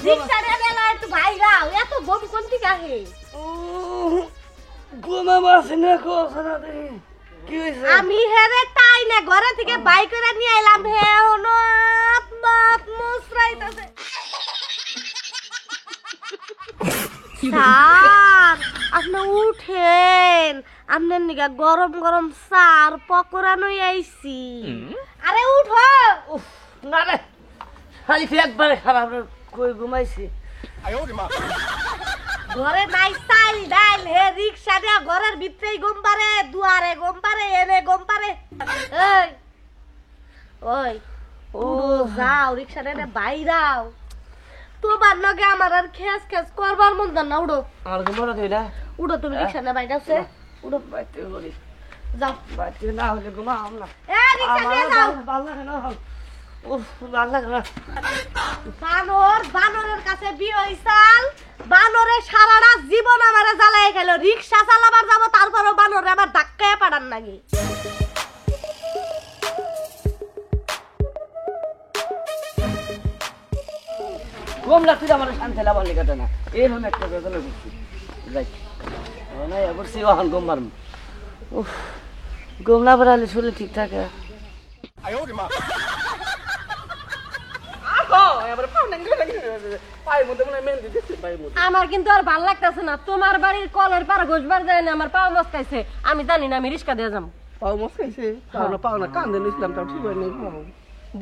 রিকশারে বেলা একটু ভাইরাও এত গম কোন থেকে আসে গোমা মাছ না কোসনা দে কি হইছে আমি হেরে তাই না ঘরে থেকে বাইক করে নিয়ে আইলাম হে হলো বাপ মুসরাইতাছে স্যার আপনি উঠেন আপনার নিগা গরম গরম চার পকোড়া নই আইছি আরে উঠো উফ না রে খালি একবারে খারাপ কই ঘুমাইছি ঘরে নাই চাল ডাল হে রিকশা দিয়া ঘরের ভিতরেই গম পারে দুয়ারে গম পারে এনে গম পারে এই ওই ও যাও রিকশা নে বাইরাও তোমার লগে আমার আর খেস খেস করবার মন না উড়ো আর ঘুমানো দেইলা উড়ো তুমি রিকশা না বাইরাছে উড়ো বাইতে করি যাও বাইতে না হলে ঘুমাম না এ রিকশা দিয়ে যাও ভালো লাগে না উফ ভালো লাগে না বানরের কাছে বিয়ে হইছাল বানরে সারাটা জীবন আমারে জ্বালায় খেলো রিকশা চালাবার যাব তারপরও বানরে আমার ধাক্কায় পাড়ান নাকি কম লাগছে আমার শান্তি লাভ লেখাটা না এরকম একটা বেদনা করছি যাই না এবার সে ওখান গম মারম উফ গম না বাড়ালে শুলে ঠিক থাকে আমার কিন্তু আর ভাল লাগতেছে না তোমার বাড়ির কলের পার ঘষবার যায় না আমার পাও মস্কাইছে আমি জানি না আমি রিস্কা দিয়ে যাম পাও মস্কাইছে পাও না কান্দে নিছিলাম তাও ঠিক হয় নাই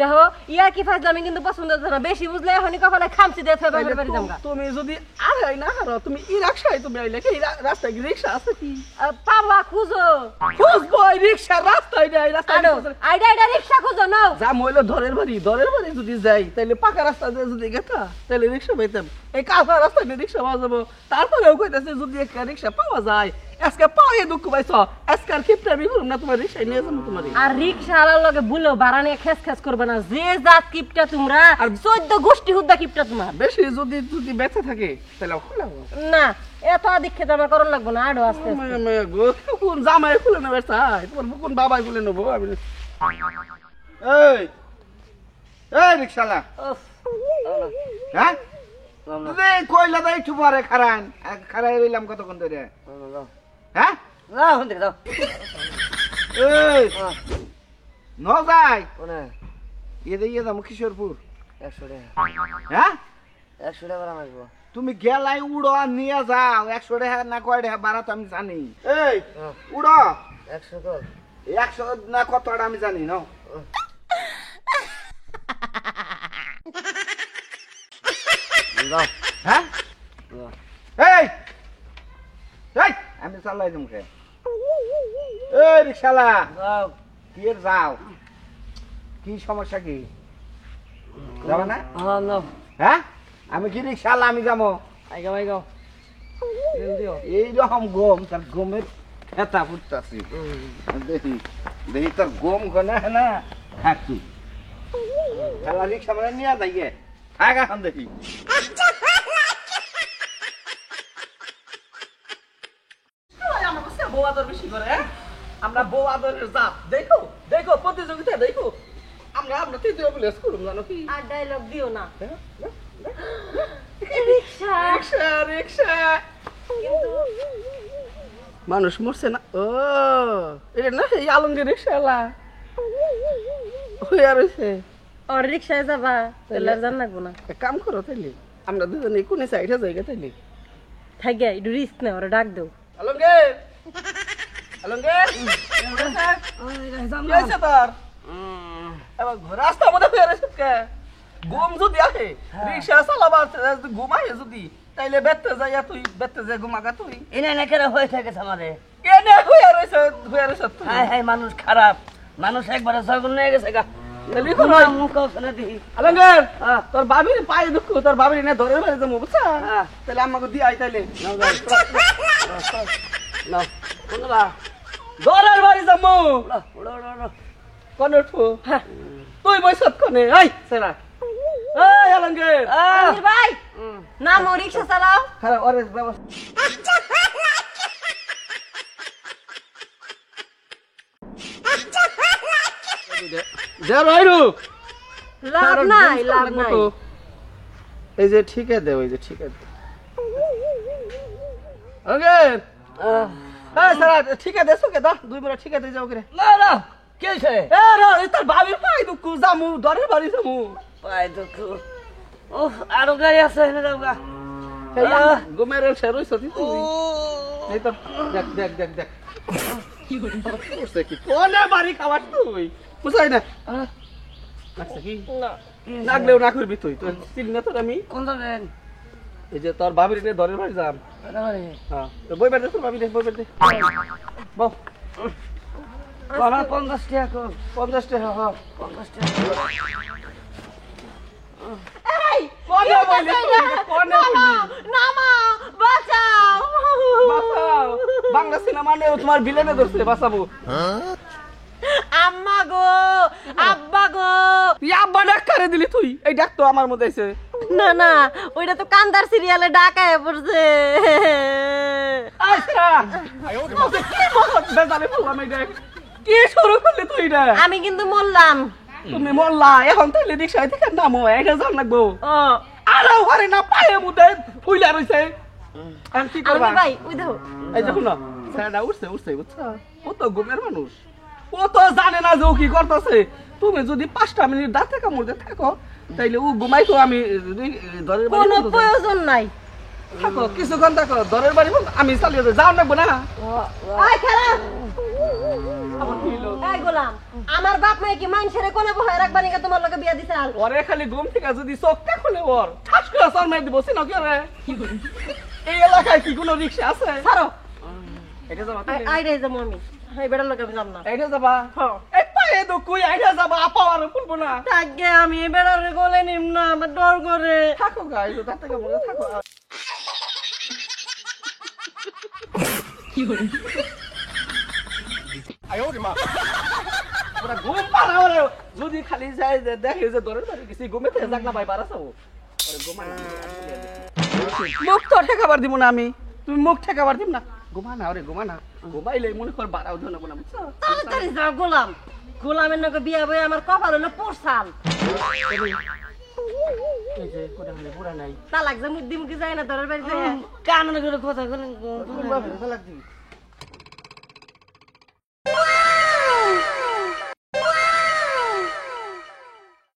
দেখো ইয়া কি ফাজলামি কিন্তু পছন্দ হচ্ছে না বেশি বুঝলে এখনই কপালে খামচি দিয়ে ফেলে বাড়ি বাড়ি যামগা তুমি যদি আড়াই না হারো তুমি ই রিকশায় তুমি আইলে কি রাস্তায় কি রিকশা আছে কি পাবা খুঁজো খুঁজবো এই রিকশা রাস্তায় নাই রাস্তায় আইডা রিকশা খুঁজো নাও যা মইলো ধরের বাড়ি যদি যাই তাইলে পাকা রাস্তা দিয়ে যদি গেতা তাইলে রিকশা পাইতাম এই কাঁচা রাস্তা দিয়ে রিকশা পাওয়া যাবো তারপরেও কইতাছে যদি একটা রিকশা পাওয়া যায় আজকে পাওয়া দুঃখ পাইছ আজকাল ক্ষেত্রে আমি করুম না তোমার রিকশায় নিয়ে যাবো তোমার আর রিকশা আলার লগে বুলো ভাড়া নিয়ে খেস খেস করবে না যে জাত কিপটা তোমরা আর 14 গোষ্ঠী হুদ্দা কিপটা তোমার বেশি যদি বেঁচে থাকে তাহলে খুলে না এত আদিক্ষেত আমার করণ লাগবে না আড়ো আসতে কোন জামাই খুলে নেবে চাই তোমার কোন বাবাই খুলে নেবো আমি এই এই রিকশালা হ্যাঁ কইলা দাই একটু পরে খারাই রইলাম কতক্ষণ ধরে হ্যাঁ না ওখান থেকে যাও এই ন যাই কোনে ইয়ে যাবো কিশোরপুর 100 টাকা হ্যাঁ 100 টাকা ভাড়া মারবো তুমি গেলাই উড়ো আর নিয়ে যাও 100 টাকা না কয় টাকা ভাড়া তো আমি জানি এই উড়ো 100 কর 100 না কত টাকা আমি জানি না যাও হ্যাঁ এই এই আমি চালাই তোমাকে এই রিকশালা যাও কি এর যাও কি সমস্যা কি যাবে না হ্যাঁ নাও হ্যাঁ আমি কি রিকশালা আমি যাবো আইগাও এইরকম গম তার গমের খেতা ফুটতাছি দেখি দেখি তোর গম গনে না থাকি খেলা রিক্সা মানে নিয়ে যাইয়ে থাক এখন দেখি বউ আদর বেশি করে আমরা বউ আদরের জাত দেখো দেখো প্রতিযোগিতা দেখো আমরা তৃতীয় প্লেস করুন জানো কি আর ডায়লগ দিও না রিকশা রিকশা রিকশা কিন্তু মানুষ মরছে না ও এটা না এই আলমগীর রিকশাওয়ালা হয়ে রয়েছে আর রিকশায় যাবা তাহলে আর জান লাগবো না এক কাম করো তাইলে আমরা দুজনে কোনে সাইডে যাইগা তাইলে থাকে একটু রিস্ক না ওরা ডাক দাও আলমগীর আলমগীর কি হয়েছে তোর এবার রাস্তা মধ্যে হয়ে রয়েছে কে ঘুম যদি আসে রিক্সা চালাবার ঘুমাই যদি তাইলে বেতে যাইয়া তুই বেতে যাই ঘুমাগা তুই এনে না কেন হয়ে থাকে আমারে এনে হয়ে রয়েছে তুই হাই হাই মানুষ খারাপ মানুষ একবারে জগন নিয়ে গেছে গা মুখ ওখানে দিই আলমগীর তোর বাবির পায়ে দুঃখ তোর বাবির এনে ধরে বাড়ি যাবো বুঝছা তাহলে আমাকে দিয়ে আই তাইলে নাও কোনবা ধরের বাড়ি যাবো উড়ো উড়ো উড়ো কোন উঠবো তুই বৈশাখ কোনে আই সেরা এই আলমগীর আমির ভাই নামো রিকশা চালাও খারাপ ওরে ব্যবস্থা যা রাইরু লাভ নাই এই যে ঠিকে দে, ওই যে ঠিকে দে। ওকে স্যার ঠিকে দে, সুকে দা 2 মিনিট ঠিকে দে যাও করে। না না কে সে এ রে তোর ভাবির পাই দুকু জামু দরের বাড়ি জামু। পাই দুঃখ উফ আরো গাড়ি আছে এনে দাও ঘুমের শেরই সতি তুই এই তো দেখ দেখ দেখ দেখ কি করছে কি কোনে বাড়ি খাওয়াস তুই বুঝাই না লাগছে কি না লাগলেও না করবি তুই তুই চিনি না তোর আমি কোন ধরেন এই যে তোর ভাবির নিয়ে দরের বাড়ি যাম। হ্যাঁ তো বই বেড়ে তোর ভাবি দে বই বেড়ে বউ বাবা 50 টাকা কর 50 টাকা হ 50 টাকা এই কোনে বলি কোনে বলি নামা বাঁচাও বাঁচাও বাংলা সিনেমা নে তোমার ভিলেনে ধরছে বাঁচাবো। আম্মা গো আব্বা গো তুই আব্বা ডাক করে দিলি তুই এই ডাক তো আমার মধ্যে আছে। না না ওইটা তো কান্দার সিরিয়ালে ডাকায় পড়ছে আচ্ছা কি মত বেজালে বললাম এই দেখ কি শুরু করলি তুই না আমি কিন্তু মরলাম তুমি মরলা এখন তাইলে রিকশা থেকে নামো এটা জান লাগবো ও আর ওরে না পায়ে মুদে ফুইলা রইছে আমি কি করব ভাই ওই দেখো এই দেখো না স্যারটা উঠছে উঠছে বুঝছো ও তো ঘুমের মানুষ ও তো জানে না যে ও কি করতেছে তুমি যদি 5টা মিনিট দাঁতে কামড়তে থাকো তাইলে ও ঘুমাইতো আমি দরের বাড়ি কোনো প্রয়োজন নাই থাকো কিছুক্ষণ থাকো দরের বাড়ি আমি চালিয়ে যাও লাগবো না আয় খেলা আমার কি হলো এই গোলাম আমার বাপ মাই কি মানুষের কোনে বহায় রাখবা নিকা তোমার লগে বিয়া দিছে আর ওরে খালি ঘুম থেকে যদি চোখটা খুলে ওর ঠাস করে সর মাই দিব সিনো কি রে এই এলাকায় কি কোনো রিকশা আছে ছাড়ো এটা যাবা আই রে যাবো আমি এই বেড়ার লগে আমি যাব না এটা যাবা এই পায়ে তো কই আইডা যাবা আপা আর ফুলবো না থাকে আমি এই বেড়ার গলে নিম না আমার ডর করে থাকো গাই তো তাতে কে মনে থাকো ওরা ঘুম পাড়া ওরে যদি খালি যায় যে দেখে যে দরের বাড়ি গেছি ঘুমে থেকে যাক না ভাই বাড়াছো ওরে ঘুমা মুখ তো ঠেকাবার দিব না আমি তুমি মুখ ঠেকাবার দিব না ঘুমা না ওরে ঘুমা না ঘুমাইলে মনে কর বাড়াও ধরে না বুঝছো তাড়াতাড়ি যাও গোলাম গোলামের লগে বিয়া বই আমার কপাল হলো পোরসাল এই যে কোটা হলে পুরা নাই তালাক যে মুদ্দি মুখি যায় না দরের বাড়ি যায় কান করে কথা বলেন তুমি বাবা লাগছি